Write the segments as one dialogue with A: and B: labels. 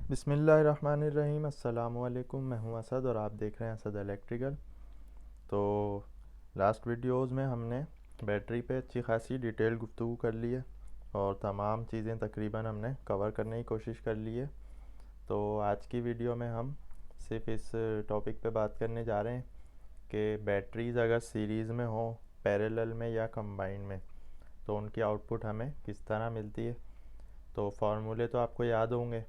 A: बिस्मिल्लाहिर्रहमानिर्रहीम। अस्सलामुअलैकुम। मैं हूं असद और आप देख रहे हैं असद इलेक्ट्रिकल। तो लास्ट वीडियोस में हमने बैटरी पे अच्छी खासी डिटेल गुफ्तगू कर ली है और तमाम चीज़ें तकरीबन हमने कवर करने की कोशिश कर ली है। तो आज की वीडियो में हम सिर्फ इस टॉपिक पे बात करने जा रहे हैं कि बैटरीज़ अगर सीरीज़ में हो, पैरेलल में या कंबाइंड में, तो उनकी आउटपुट हमें किस तरह मिलती है। तो फार्मूले तो आपको याद होंगे,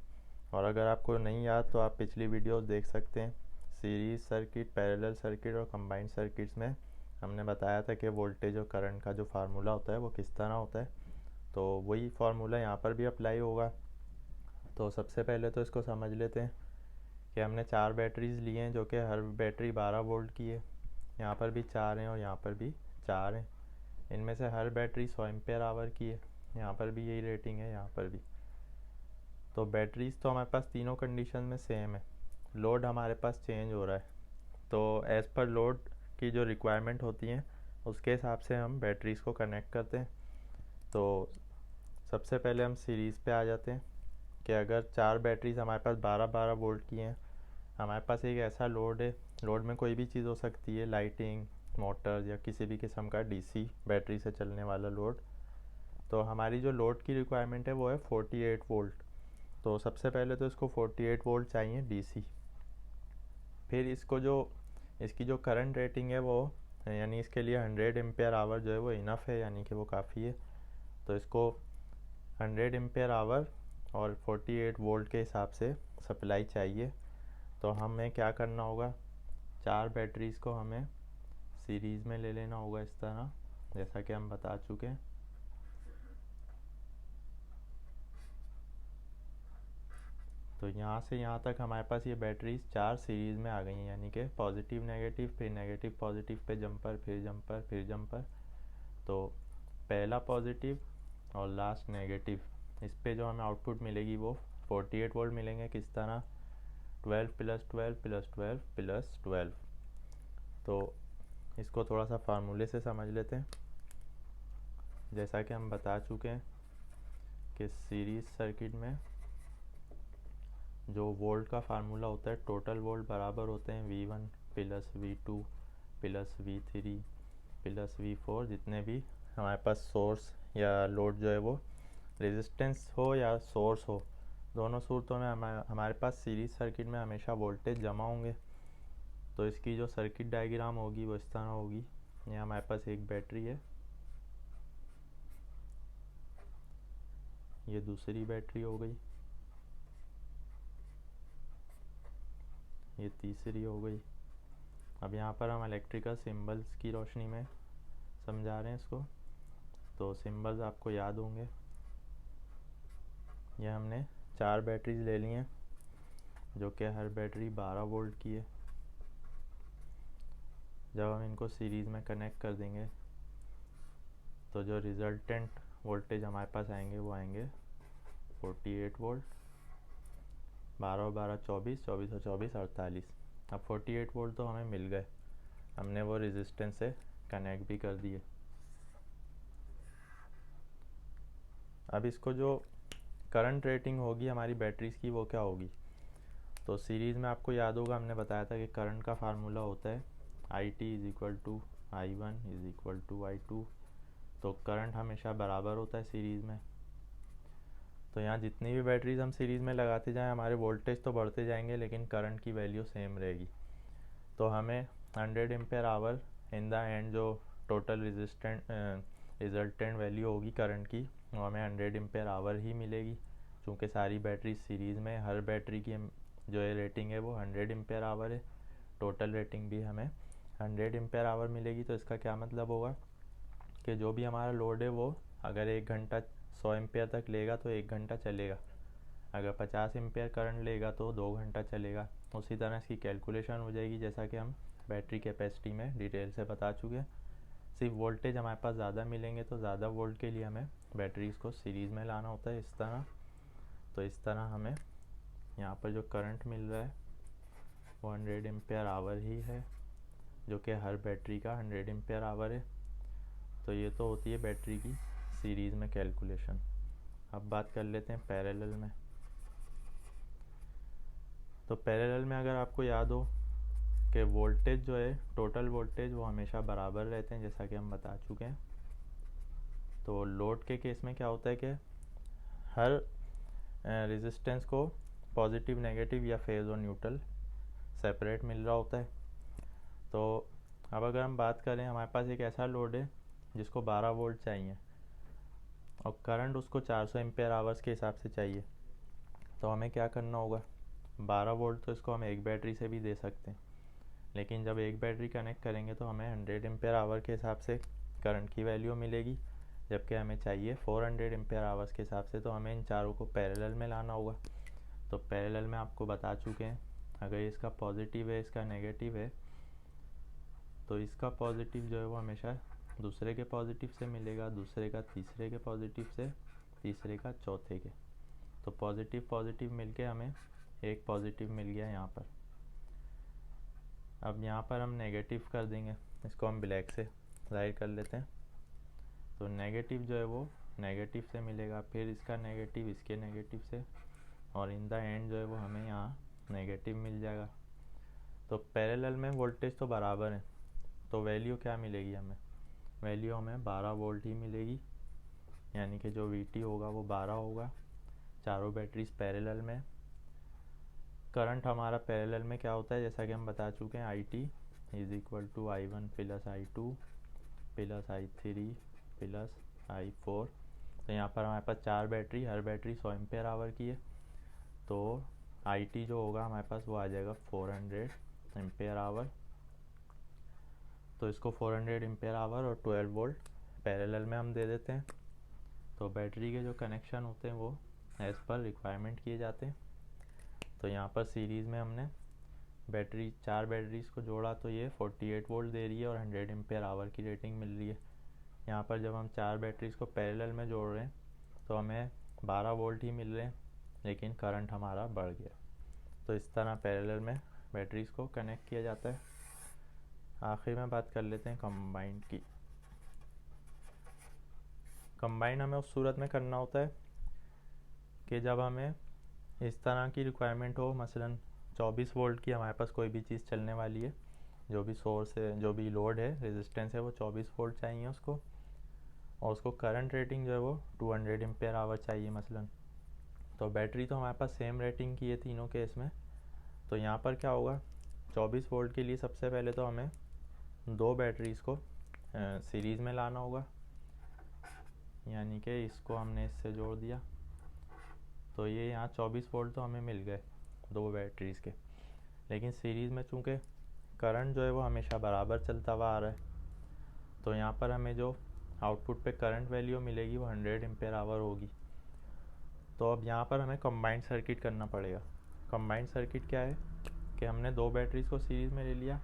A: और अगर आपको नहीं याद तो आप पिछली वीडियोस देख सकते हैं। सीरीज़ सर्किट, पैरेलल सर्किट और कंबाइंड सर्किट्स में हमने बताया था कि वोल्टेज और करंट का जो फार्मूला होता है वो किस तरह होता है। तो वही फार्मूला यहाँ पर भी अप्लाई होगा। तो सबसे पहले तो इसको समझ लेते हैं कि हमने 4 बैटरीज़ लिए हैं, जो कि हर बैटरी 12 वोल्ट की है। यहाँ पर भी 4 हैं और यहाँ पर भी 4 हैं। इनमें से हर बैटरी 100 एम्पेयर आवर की है। यहाँ पर भी यही रेटिंग है, यहाँ पर भी। तो बैटरीज़ तो हमारे पास तीनों कंडीशन में सेम है। लोड हमारे पास चेंज हो रहा है, तो एज़ पर लोड की जो रिक्वायरमेंट होती हैं उसके हिसाब से हम बैटरीज़ को कनेक्ट करते हैं। तो सबसे पहले हम सीरीज़ पे आ जाते हैं कि अगर 4 बैटरीज़ हमारे पास 12-12 वोल्ट की हैं, हमारे पास एक ऐसा लोड है। लोड में कोई भी चीज़ हो सकती है, लाइटिंग, मोटर या किसी भी किस्म का डीसी बैटरी से चलने वाला लोड। तो हमारी जो लोड की रिक्वायरमेंट है वो है 48 वोल्ट। तो सबसे पहले तो इसको 48 वोल्ट चाहिए डीसी। फिर इसकी जो करंट रेटिंग है वो, यानी इसके लिए 100 एम्पेयर आवर जो है वो इनफ है, यानी कि वो काफ़ी है। तो इसको 100 एम्पेयर आवर और 48 वोल्ट के हिसाब से सप्लाई चाहिए। तो हमें क्या करना होगा, 4 बैटरीज़ को हमें सीरीज़ में ले लेना होगा इस तरह, जैसा कि हम बता चुके हैं। तो यहाँ से यहाँ तक हमारे पास ये बैटरीज 4 सीरीज़ में आ गई हैं, यानी कि पॉजिटिव नेगेटिव, फिर नेगेटिव पॉजिटिव पे जंपर, फिर जंपर, फिर जंपर। तो पहला पॉजिटिव और लास्ट नेगेटिव, इस पे जो हमें आउटपुट मिलेगी वो 48 वोल्ट मिलेंगे। किस तरह, 12 प्लस 12 प्लस 12 प्लस 12। तो इसको थोड़ा सा फार्मूले से समझ लेते हैं। जैसा कि हम बता चुके हैं कि सीरीज़ सर्किट में जो वोल्ट का फार्मूला होता है, टोटल वोल्ट बराबर होते हैं V1 plus V2 plus V3 plus V4, जितने भी हमारे पास सोर्स या लोड जो है वो रेजिस्टेंस हो या सोर्स हो, दोनों सूरतों में हमारे पास सीरीज सर्किट में हमेशा वोल्टेज जमा होंगे। तो इसकी जो सर्किट डायग्राम होगी वो इस तरह होगी। ये हमारे पास एक बैटरी है, ये दूसरी बैटरी हो गई, ये तीसरी हो गई। अब यहाँ पर हम इलेक्ट्रिकल सिंबल्स की रोशनी में समझा रहे हैं इसको। तो सिंबल्स आपको याद होंगे। ये हमने 4 बैटरीज ले ली हैं, जो कि हर बैटरी 12 वोल्ट की है। जब हम इनको सीरीज़ में कनेक्ट कर देंगे तो जो रिजल्टेंट वोल्टेज हमारे पास आएंगे वो आएंगे 48 वोल्ट। 12 और 12 24, 24 और 24 48। अब 48 वोल्ट तो हमें मिल गए, हमने वो रेजिस्टेंस से कनेक्ट भी कर दिए। अब इसको जो करंट रेटिंग होगी हमारी बैटरीज़ की वो क्या होगी। तो सीरीज़ में आपको याद होगा, हमने बताया था कि करंट का फार्मूला होता है IT is equal to I1 is equal to I2। तो करंट हमेशा बराबर होता है सीरीज़ में। तो यहाँ जितनी भी बैटरीज हम सीरीज़ में लगाते जाएं, हमारे वोल्टेज तो बढ़ते जाएंगे लेकिन करंट की वैल्यू सेम रहेगी। तो हमें 100 ampere hour in the end जो टोटल रिजल्टेंट वैल्यू होगी करंट की, वो हमें 100 एम्पेयर आवर ही मिलेगी। चूँकि सारी बैटरी सीरीज़ में, हर बैटरी की जो है रेटिंग है वो 100 एम्पेयर आवर है। टोटल रेटिंग भी हमें 100 एम्पेयर आवर मिलेगी। तो इसका क्या मतलब होगा कि जो भी हमारा लोड है वो अगर 1 घंटा 100 एम्पेयर तक लेगा तो 1 घंटा चलेगा। अगर 50 एम्पेयर करंट लेगा तो 2 घंटा चलेगा। उसी तरह इसकी कैलकुलेशन हो जाएगी, जैसा कि हम बैटरी कैपेसिटी में डिटेल से बता चुके हैं। सिर्फ वोल्टेज हमारे पास ज़्यादा मिलेंगे तो ज़्यादा वोल्ट के लिए हमें बैटरीज़ को सीरीज़ में लाना होता है, इस तरह। तो इस तरह हमें यहाँ पर जो करंट मिल रहा है वो 100 एम्पेयर आवर ही है, जो कि हर बैटरी का 100 एम्पेयर आवर है। तो ये तो होती है बैटरी की सीरीज़ में कैलकुलेशन। अब बात कर लेते हैं पैरेलल में। तो पैरेलल में अगर आपको याद हो कि वोल्टेज जो है, टोटल वोल्टेज, वो हमेशा बराबर रहते हैं, जैसा कि हम बता चुके हैं। तो लोड के केस में क्या होता है कि हर रेजिस्टेंस को पॉजिटिव, नेगेटिव या फेज और न्यूट्रल सेपरेट मिल रहा होता है। तो अब अगर हम बात करें, हमारे पास एक ऐसा लोड है जिसको 12 वोल्ट चाहिए और करंट उसको 400 एम्पेयर आवर्स के हिसाब से चाहिए। तो हमें क्या करना होगा, 12 वोल्ट तो इसको हम एक बैटरी से भी दे सकते हैं, लेकिन जब एक बैटरी कनेक्ट करेंगे तो हमें 100 एम्पेयर आवर के हिसाब से करंट की वैल्यू मिलेगी, जबकि हमें चाहिए 400 एम्पेयर आवर्स के हिसाब से। तो हमें इन चारों को पैरेलल में लाना होगा। तो पैरेलल में आपको बता चुके हैं, अगर इसका पॉजिटिव है, इसका नेगेटिव है, तो इसका पॉजिटिव जो है वो हमेशा दूसरे के पॉजिटिव से मिलेगा, दूसरे का तीसरे के पॉजिटिव से, तीसरे का चौथे के। तो पॉजिटिव पॉजिटिव मिलके हमें एक पॉजिटिव मिल गया यहाँ पर। अब यहाँ पर हम नेगेटिव कर देंगे, इसको हम ब्लैक से ज़ाहिर कर लेते हैं। तो नेगेटिव जो है वो नेगेटिव से मिलेगा, फिर इसका नेगेटिव इसके नेगेटिव से, और इन द एंड जो है वो हमें यहाँ नेगेटिव मिल जाएगा। तो पैरेलल में वोल्टेज तो बराबर है, तो वैल्यू क्या मिलेगी हमें, वैल्यू हमें 12 वोल्ट ही मिलेगी, यानी कि जो VT होगा वो 12 होगा। चारों बैटरीज पैरेलल में। करंट हमारा पैरेलल में क्या होता है, जैसा कि हम बता चुके हैं, IT is equal to I1 plus I2 plus I3 plus I4। तो यहाँ पर हमारे पास 4 बैटरी, हर बैटरी 100 एम्पेयर आवर की है। तो IT जो होगा हमारे पास वो आ जाएगा 400 एम्पेयर आवर। तो इसको 400 एम्पेयर आवर और 12 वोल्ट पैरेलल में हम दे देते हैं। तो बैटरी के जो कनेक्शन होते हैं वो एज़ पर रिक्वायरमेंट किए जाते हैं। तो यहाँ पर सीरीज़ में हमने बैटरी 4 बैटरीज को जोड़ा तो ये 48 वोल्ट दे रही है और 100 एम्पेयर आवर की रेटिंग मिल रही है। यहाँ पर जब हम 4 बैटरीज को पैरेलल में जोड़ रहे हैं तो हमें 12 वोल्ट ही मिल रहे हैं, लेकिन करंट हमारा बढ़ गया। तो इस तरह पैरेलल में बैटरीज को कनेक्ट किया जाता है। आखिर में बात कर लेते हैं कंबाइंड की। कंबाइंड हमें उस सूरत में करना होता है कि जब हमें इस तरह की रिक्वायरमेंट हो, मसलन 24 वोल्ट की हमारे पास कोई भी चीज़ चलने वाली है, जो भी सोर्स है, जो भी लोड है, रेजिस्टेंस है, वो 24 वोल्ट चाहिए उसको, और उसको करंट रेटिंग जो है वो 200 एम्पेयर आवर चाहिए मसलन। तो बैटरी तो हमारे पास सेम रेटिंग की है तीनों केस में। तो यहाँ पर क्या होगा, 24 वोल्ट के लिए सबसे पहले तो हमें 2 बैटरीज को सीरीज़ में लाना होगा, यानी कि इसको हमने इससे जोड़ दिया। तो ये यहाँ 24 वोल्ट तो हमें मिल गए 2 बैटरीज़ के, लेकिन सीरीज़ में चूँकि करंट जो है वो हमेशा बराबर चलता हुआ आ रहा है, तो यहाँ पर हमें जो आउटपुट पे करंट वैल्यू मिलेगी वो 100 एम्पेयर आवर होगी। तो अब यहाँ पर हमें कंबाइंड सर्किट करना पड़ेगा। कंबाइंड सर्किट क्या है कि हमने 2 बैटरीज़ को सीरीज़ में ले लिया,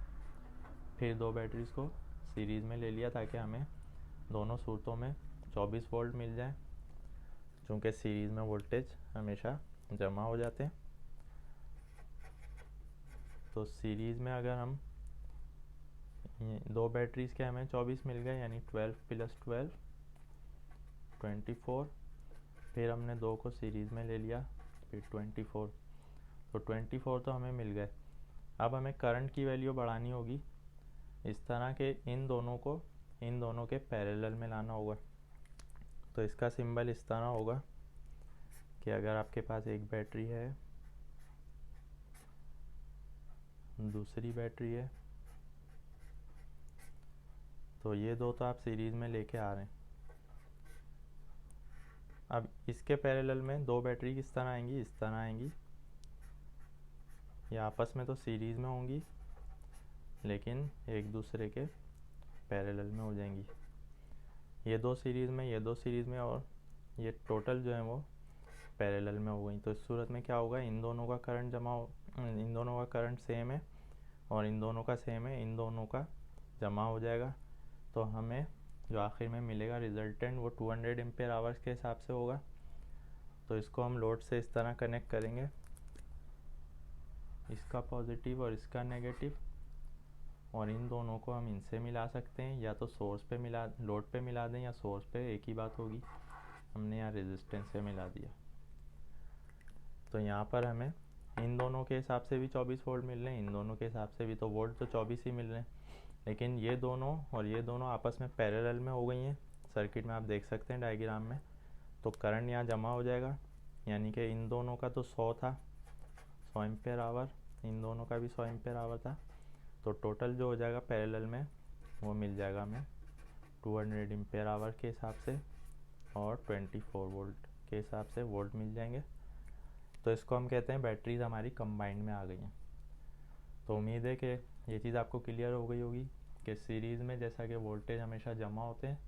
A: फिर 2 बैटरीज़ को सीरीज़ में ले लिया, ताकि हमें दोनों सूरतों में 24 वोल्ट मिल जाए, चूँकि सीरीज़ में वोल्टेज हमेशा जमा हो जाते हैं। तो सीरीज़ में अगर हम 2 बैटरीज़ के हमें 24 मिल गए, यानी 12 प्लस 12 24, फिर हमने 2 को सीरीज़ में ले लिया, फिर 24। तो 24 तो हमें मिल गए। अब हमें करंट की वैल्यू बढ़ानी होगी, इस तरह के इन दोनों के पैरेलल में लाना होगा। तो इसका सिंबल इस तरह होगा कि अगर आपके पास एक बैटरी है, दूसरी बैटरी है, तो ये 2 तो आप सीरीज़ में लेके आ रहे हैं। अब इसके पैरेलल में 2 बैटरी किस तरह आएंगी, इस तरह आएंगी। ये आपस में तो सीरीज़ में होंगी, लेकिन एक दूसरे के पैरेलल में हो जाएंगी। ये 2 सीरीज़ में, ये 2 सीरीज़ में, और ये टोटल जो है वो पैरेलल में हो गई। तो इस सूरत में क्या होगा, इन दोनों का करंट सेम है और इन दोनों का सेम है, इन दोनों का जमा हो जाएगा। तो हमें जो आखिर में मिलेगा रिजल्टेंट वो 200 एम्पेयर आवर्स के हिसाब से होगा। तो इसको हम लोड से इस तरह कनेक्ट करेंगे, इसका पॉजिटिव और इसका नेगेटिव, और इन दोनों को हम इनसे मिला सकते हैं, या तो सोर्स पे मिला, लोड पे मिला दें, या सोर्स पे, एक ही बात होगी। हमने यहाँ रेजिस्टेंस से मिला दिया। तो यहाँ पर हमें इन दोनों के हिसाब से भी 24 वोल्ट मिल रहे हैं, इन दोनों के हिसाब से भी, तो वोल्ट तो 24 ही मिल रहे हैं। लेकिन ये दोनों और ये दोनों आपस में पैरेलल में हो गई हैं। सर्किट में आप देख सकते हैं डायग्राम में, तो करंट यहाँ जमा हो जाएगा, यानी कि इन दोनों का तो 100 था, 100 एम्पेयर आवर, इन दोनों का भी 100 एम्पेयर आवर था, तो टोटल जो हो जाएगा पैरेलल में वो मिल जाएगा हमें 200 एम्पेयर आवर के हिसाब से और 24 वोल्ट के हिसाब से वोल्ट मिल जाएंगे। तो इसको हम कहते हैं बैटरीज हमारी कंबाइंड में आ गई हैं। तो उम्मीद है कि ये चीज़ आपको क्लियर हो गई होगी कि सीरीज़ में जैसा कि वोल्टेज हमेशा जमा होते हैं,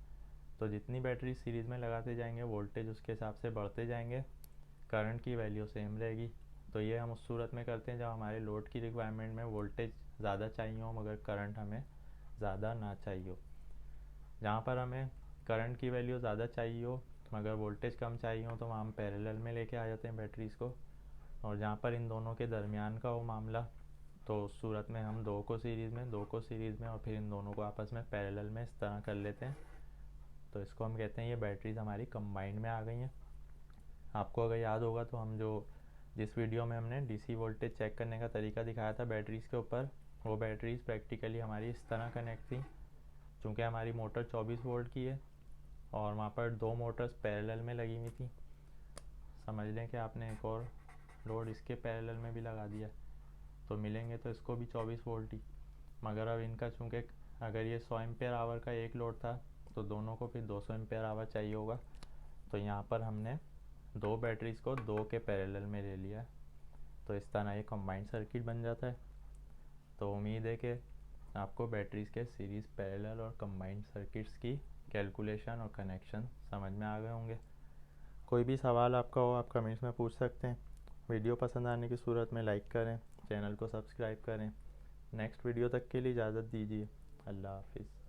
A: तो जितनी बैटरी सीरीज़ में लगाते जाएंगे वोल्टेज उसके हिसाब से बढ़ते जाएंगे, करंट की वैल्यू सेम रहेगी। तो ये हम उस सूरत में करते हैं जब हमारे लोड की रिक्वायरमेंट में वोल्टेज ज़्यादा चाहिए हो मगर करंट हमें ज़्यादा ना चाहिए हो। जहाँ पर हमें करंट की वैल्यू ज़्यादा चाहिए हो मगर वोल्टेज कम चाहिए हो तो वहाँ हम पैरेलल में लेके आ जाते हैं बैटरीज़ को। और जहाँ पर इन दोनों के दरमियान का हो मामला, तो उस सूरत में हम दो को सीरीज़ में और फिर इन दोनों को आपस में पैरेलल में इस तरह कर लेते हैं। तो इसको हम कहते हैं ये बैटरीज़ हमारी कंबाइंड में आ गई हैं। आपको अगर याद होगा तो हम जिस वीडियो में हमने डीसी वोल्टेज चेक करने का तरीका दिखाया था बैटरीज़ के ऊपर, वो बैटरीज़ प्रैक्टिकली हमारी इस तरह कनेक्ट थी। चूँकि हमारी मोटर 24 वोल्ट की है और वहाँ पर दो मोटर्स पैरेलल में लगी हुई थी, समझ लें कि आपने एक और लोड इसके पैरेलल में भी लगा दिया, तो मिलेंगे तो इसको भी 24 वोल्ट ही। मगर अब इनका चूँकि अगर ये 100 एम्पेयर आवर का एक लोड था तो दोनों को फिर 200 एम्पेयर आवर चाहिए होगा, तो यहाँ पर हमने दो बैटरीज़ को दो के पैरेलल में ले लिया है, तो इस तरह ये कंबाइंड सर्किट बन जाता है। तो उम्मीद है कि आपको बैटरीज़ के सीरीज़, पैरेलल और कंबाइंड सर्किट्स की कैलकुलेशन और कनेक्शन समझ में आ गए होंगे। कोई भी सवाल आपका हो आप कमेंट्स में पूछ सकते हैं। वीडियो पसंद आने की सूरत में लाइक करें, चैनल को सब्सक्राइब करें। नेक्स्ट वीडियो तक के लिए इजाज़त दीजिए। अल्लाह हाफिज़।